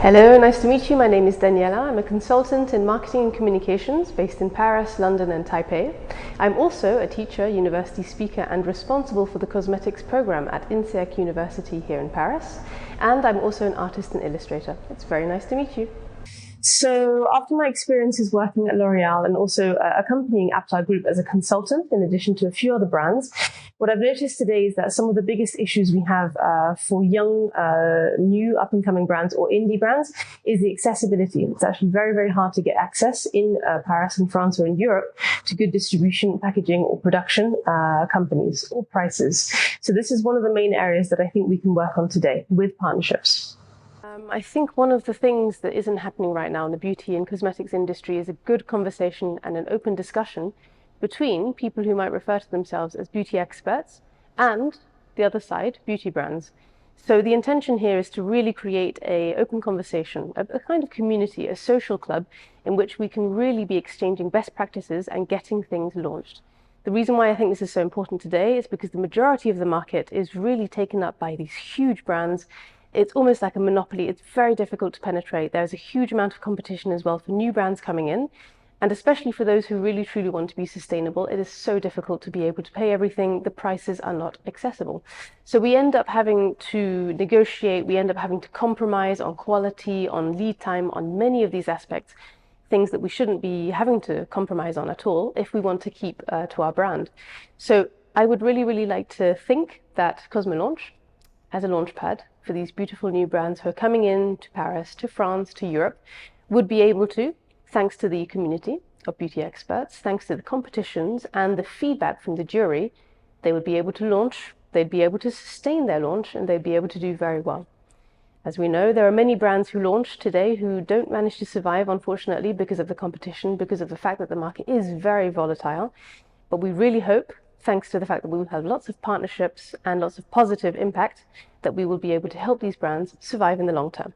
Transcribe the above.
Hello, nice to meet you. My name is Daniella. I'm a consultant in marketing and communications based in Paris, London and Taipei. I'm also a teacher, university speaker and responsible for the cosmetics program at INSEAD University here in Paris. And I'm also an artist and illustrator. It's very nice to meet you. So after my experiences working at L'Oreal and also accompanying Aptar Group as a consultant, in addition to a few other brands, what I've noticed today is that some of the biggest issues we have for young, new up-and-coming brands or indie brands is the accessibility. It's actually very, very hard to get access in Paris and France or in Europe to good distribution, packaging or production companies or prices. So this is one of the main areas that I think we can work on today with partnerships. I think one of the things that isn't happening right now in the beauty and cosmetics industry is a good conversation and an open discussion between people who might refer to themselves as beauty experts and the other side, beauty brands. So the intention here is to really create an open conversation, a kind of community, a social club in which we can really be exchanging best practices and getting things launched. The reason why I think this is so important today is because the majority of the market is really taken up by these huge brands. It's almost like a monopoly. It's very difficult to penetrate. There's a huge amount of competition as well for new brands coming in. And especially for those who really truly want to be sustainable, it is so difficult to be able to pay everything. The prices are not accessible. So we end up having to negotiate, we end up having to compromise on quality, on lead time, on many of these aspects, things that we shouldn't be having to compromise on at all if we want to keep to our brand. So I would really, really like to think that CosmoLaunch as a launchpad for these beautiful new brands who are coming in to Paris, to France, to Europe, would be able to, thanks to the community of beauty experts, thanks to the competitions and the feedback from the jury, they would be able to launch, they'd be able to sustain their launch, and they'd be able to do very well. As we know, there are many brands who launch today who don't manage to survive, unfortunately, because of the competition, because of the fact that the market is very volatile. But we really hope, thanks to the fact that we will have lots of partnerships and lots of positive impact, that we will be able to help these brands survive in the long term.